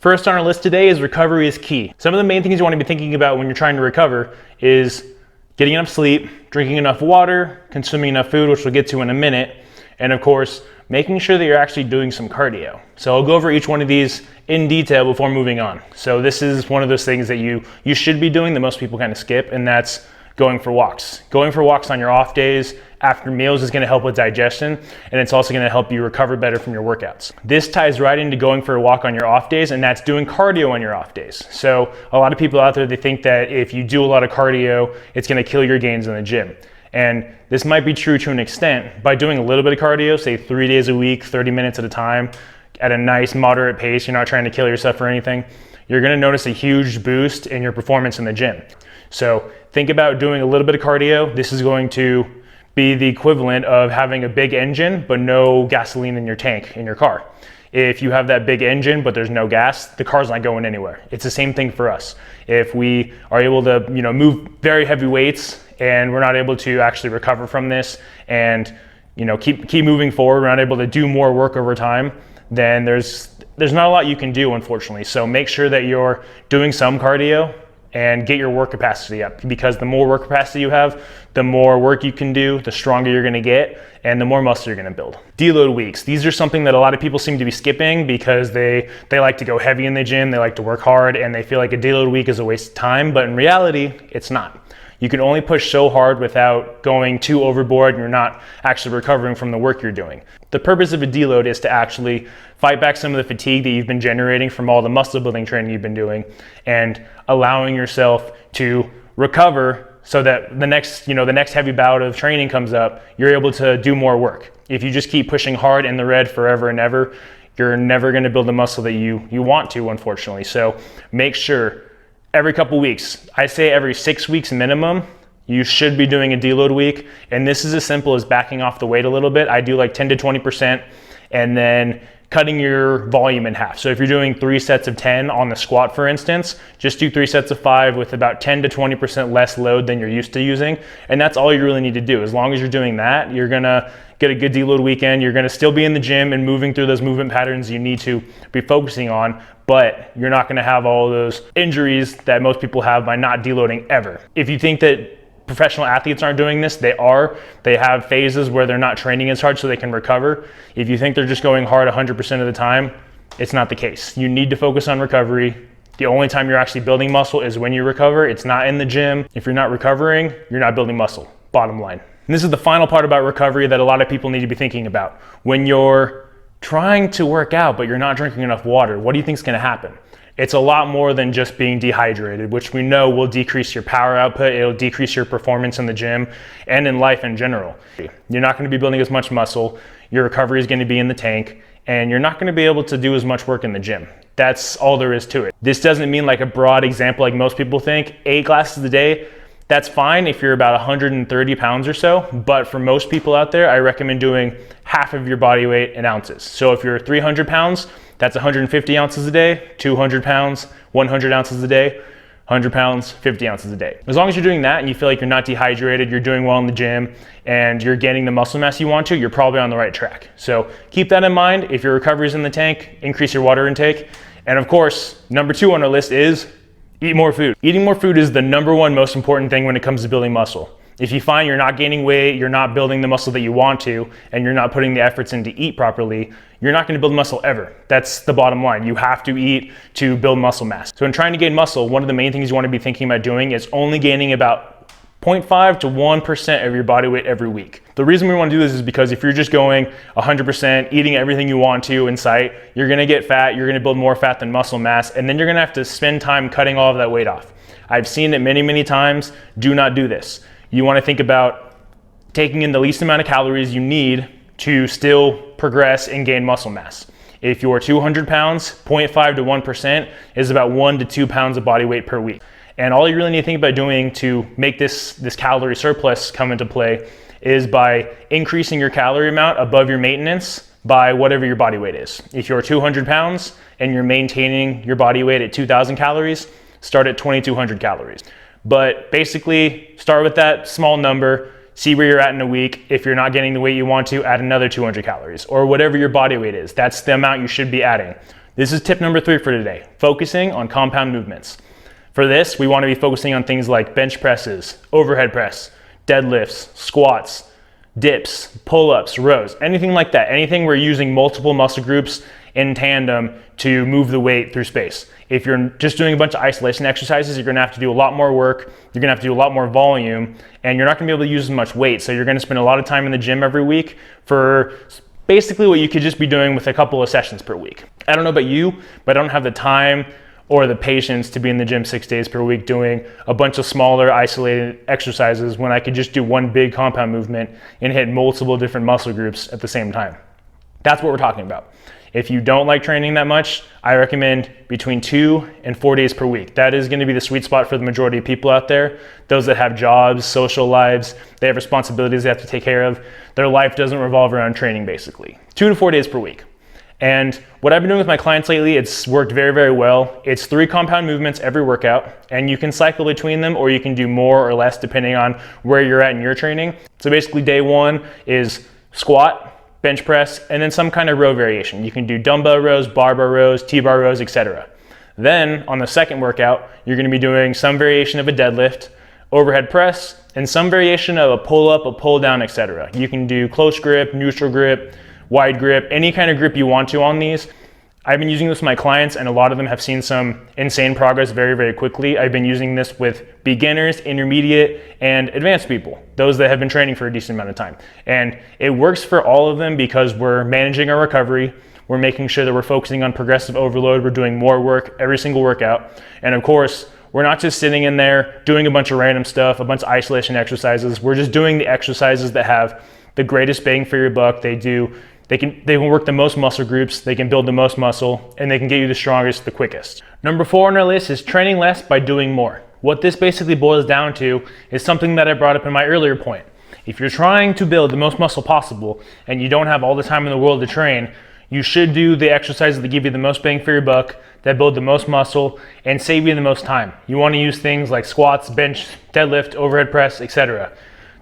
First on our list today is recovery is key. Some of the main things you want to be thinking about when you're trying to recover is getting enough sleep, drinking enough water, consuming enough food, which we'll get to in a minute, and of course, making sure that you're actually doing some cardio. So I'll go over each one of these in detail before moving on. So this is one of those things that you should be doing that most people kind of skip, and that's going for walks. Going for walks on your off days after meals is going to help with digestion, and it's also going to help you recover better from your workouts. This ties right into going for a walk on your off days, and that's doing cardio on your off days. So a lot of people out there, they think that if you do a lot of cardio, it's going to kill your gains in the gym. And this might be true to an extent. By doing a little bit of cardio, say 3 days a week, 30 minutes at a time, at a nice moderate pace, you're not trying to kill yourself or anything, you're going to notice a huge boost in your performance in the gym. So think about doing a little bit of cardio. This is going to be the equivalent of having a big engine but no gasoline in your tank in your car. If you have that big engine but there's no gas, the car's not going anywhere. It's the same thing for us. If we are able to, move very heavy weights and we're not able to actually recover from this and keep moving forward, we're not able to do more work over time, then there's not a lot you can do, unfortunately. So make sure that you're doing some cardio and get your work capacity up, because the more work capacity you have, the more work you can do, the stronger you're gonna get, and the more muscle you're gonna build. Deload weeks. These are something that a lot of people seem to be skipping because they like to go heavy in the gym, they like to work hard, and they feel like a deload week is a waste of time, but in reality, it's not. You can only push so hard without going too overboard and you're not actually recovering from the work you're doing. The purpose of a deload is to actually fight back some of the fatigue that you've been generating from all the muscle building training you've been doing and allowing yourself to recover so that the next heavy bout of training comes up, you're able to do more work. If you just keep pushing hard in the red forever and ever, you're never gonna build the muscle that you want to, unfortunately. So make sure every couple weeks, I say every 6 weeks minimum, you should be doing a deload week. And this is as simple as backing off the weight a little bit. I do like 10 to 20% and then cutting your volume in half. So if you're doing 3 sets of 10 on the squat, for instance, just do 3 sets of 5 with about 10 to 20% less load than you're used to using. And that's all you really need to do. As long as you're doing that, you're gonna get a good deload weekend. You're gonna still be in the gym and moving through those movement patterns you need to be focusing on, but you're not gonna have all those injuries that most people have by not deloading ever. If you think that professional athletes aren't doing this, they are. They have phases where they're not training as hard so they can recover. If you think they're just going hard 100% of the time, it's not the case. You need to focus on recovery. The only time you're actually building muscle is when you recover. It's not in the gym. If you're not recovering, you're not building muscle, bottom line. And this is the final part about recovery that a lot of people need to be thinking about. When you're trying to work out, but you're not drinking enough water, what do you think is gonna happen? It's a lot more than just being dehydrated, which we know will decrease your power output, it'll decrease your performance in the gym and in life in general. You're not gonna be building as much muscle, your recovery is gonna be in the tank, and you're not gonna be able to do as much work in the gym. That's all there is to it. This doesn't mean like a broad example like most people think. 8 glasses a day, that's fine if you're about 130 pounds or so, but for most people out there, I recommend doing half of your body weight in ounces. So if you're 300 pounds, that's 150 ounces a day, 200 pounds, 100 ounces a day, 100 pounds, 50 ounces a day. As long as you're doing that and you feel like you're not dehydrated, you're doing well in the gym, and you're getting the muscle mass you want to, you're probably on the right track. So keep that in mind. If your recovery is in the tank, increase your water intake. And of course, number 2 on our list is eat more food. Eating more food is the number 1 most important thing when it comes to building muscle. If you find you're not gaining weight, you're not building the muscle that you want to, and you're not putting the efforts in to eat properly, you're not gonna build muscle ever. That's the bottom line. You have to eat to build muscle mass. So in trying to gain muscle, one of the main things you wanna be thinking about doing is only gaining about 0.5 to 1% of your body weight every week. The reason we wanna do this is because if you're just going 100%, eating everything you want to in sight, you're gonna get fat, you're gonna build more fat than muscle mass, and then you're gonna have to spend time cutting all of that weight off. I've seen it many, many times. Do not do this. You wanna think about taking in the least amount of calories you need to still progress and gain muscle mass. If you're 200 pounds, 0.5 to 1% is about 1 to 2 pounds of body weight per week. And all you really need to think about doing to make this calorie surplus come into play is by increasing your calorie amount above your maintenance by whatever your body weight is. If you're 200 pounds and you're maintaining your body weight at 2,000 calories, start at 2,200 calories. But basically, start with that small number, see where you're at in a week. If you're not getting the weight you want to, add another 200 calories or whatever your body weight is. That's the amount you should be adding. This is tip number 3 for today, focusing on compound movements. For this, we want to be focusing on things like bench presses, overhead press, deadlifts, squats, dips, pull-ups, rows, anything like that. Anything where you're using multiple muscle groups in tandem to move the weight through space. If you're just doing a bunch of isolation exercises, you're gonna have to do a lot more work, you're gonna have to do a lot more volume, and you're not gonna be able to use as much weight. So you're gonna spend a lot of time in the gym every week for basically what you could just be doing with a couple of sessions per week. I don't know about you, but I don't have the time or the patience to be in the gym 6 days per week doing a bunch of smaller isolated exercises when I could just do one big compound movement and hit multiple different muscle groups at the same time. That's what we're talking about. If you don't like training that much, I recommend between 2 and 4 days per week. That is going to be the sweet spot for the majority of people out there. Those that have jobs, social lives, they have responsibilities they have to take care of. Their life doesn't revolve around training basically. 2 to 4 days per week. And what I've been doing with my clients lately, it's worked very, very well. It's 3 compound movements every workout, and you can cycle between them or you can do more or less depending on where you're at in your training. So basically day 1 is squat, bench press, and then some kind of row variation. You can do dumbbell rows, barbell rows, T-bar rows, etc. Then on the second workout, you're gonna be doing some variation of a deadlift, overhead press, and some variation of a pull-up, a pull-down, etc. You can do close grip, neutral grip, wide grip, any kind of grip you want to on these. I've been using this with my clients and a lot of them have seen some insane progress very, very quickly. I've been using this with beginners, intermediate, and advanced people, those that have been training for a decent amount of time. And it works for all of them because we're managing our recovery, we're making sure that we're focusing on progressive overload, we're doing more work every single workout. And of course, we're not just sitting in there doing a bunch of random stuff, a bunch of isolation exercises. We're just doing the exercises that have the greatest bang for your buck. They can work the most muscle groups, they can build the most muscle, and they can get you the strongest, the quickest. Number 4 on our list is training less by doing more. What this basically boils down to is something that I brought up in my earlier point. If you're trying to build the most muscle possible and you don't have all the time in the world to train, you should do the exercises that give you the most bang for your buck, that build the most muscle, and save you the most time. You want to use things like squats, bench, deadlift, overhead press, etc.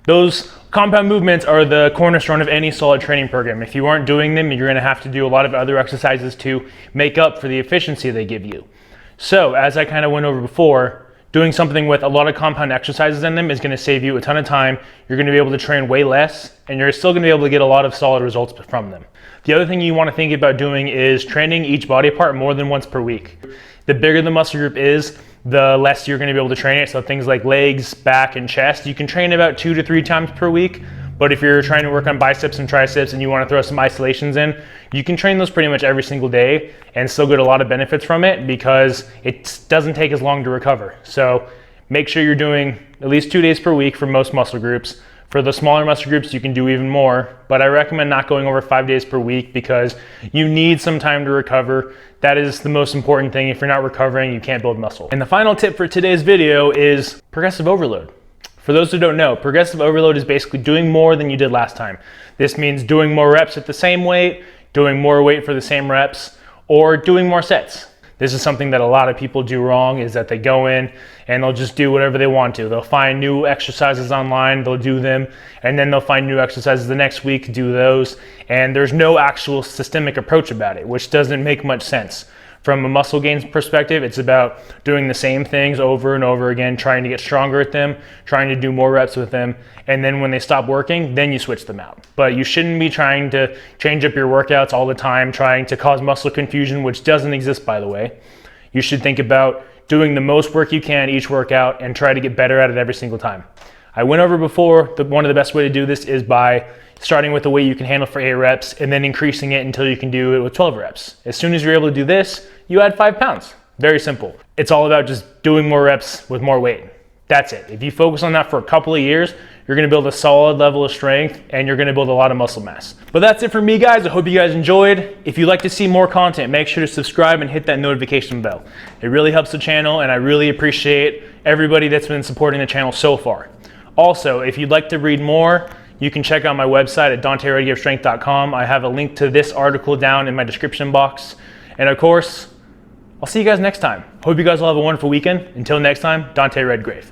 Those compound movements are the cornerstone of any solid training program. If you aren't doing them, you're going to have to do a lot of other exercises to make up for the efficiency they give you. So as I kind of went over before, doing something with a lot of compound exercises in them is going to save you a ton of time. You're going to be able to train way less, and you're still going to be able to get a lot of solid results from them. The other thing you want to think about doing is training each body part more than once per week. The bigger the muscle group is, the less you're going to be able to train it. So things like legs, back, and chest, you can train about 2 to 3 times per week. But if you're trying to work on biceps and triceps and you want to throw some isolations in, you can train those pretty much every single day and still get a lot of benefits from it because it doesn't take as long to recover. So make sure you're doing at least 2 days per week for most muscle groups. For the smaller muscle groups, you can do even more, but I recommend not going over 5 days per week because you need some time to recover. That is the most important thing. If you're not recovering, you can't build muscle. And the final tip for today's video is progressive overload. For those who don't know, progressive overload is basically doing more than you did last time. This means doing more reps at the same weight, doing more weight for the same reps, or doing more sets. This is something that a lot of people do wrong, is that they go in and they'll just do whatever they want to. They'll find new exercises online, they'll do them, and then they'll find new exercises the next week, do those, and there's no actual systemic approach about it, which doesn't make much sense. From a muscle gains perspective, it's about doing the same things over and over again, trying to get stronger at them, trying to do more reps with them, and then when they stop working, then you switch them out. But you shouldn't be trying to change up your workouts all the time, trying to cause muscle confusion, which doesn't exist, by the way. You should think about doing the most work you can each workout and try to get better at it every single time. I went over before, one of the best way to do this is by starting with the weight you can handle for 8 reps and then increasing it until you can do it with 12 reps. As soon as you're able to do this, you add 5 pounds. Very simple. It's all about just doing more reps with more weight. That's it. If you focus on that for a couple of years, you're gonna build a solid level of strength and you're gonna build a lot of muscle mass. But that's it for me, guys. I hope you guys enjoyed. If you'd like to see more content, make sure to subscribe and hit that notification bell. It really helps the channel and I really appreciate everybody that's been supporting the channel so far. Also, if you'd like to read more, you can check out my website at DanteReadyOfStrength.com. I have a link to this article down in my description box. And of course, I'll see you guys next time. Hope you guys will have a wonderful weekend. Until next time, Dante Redgrave.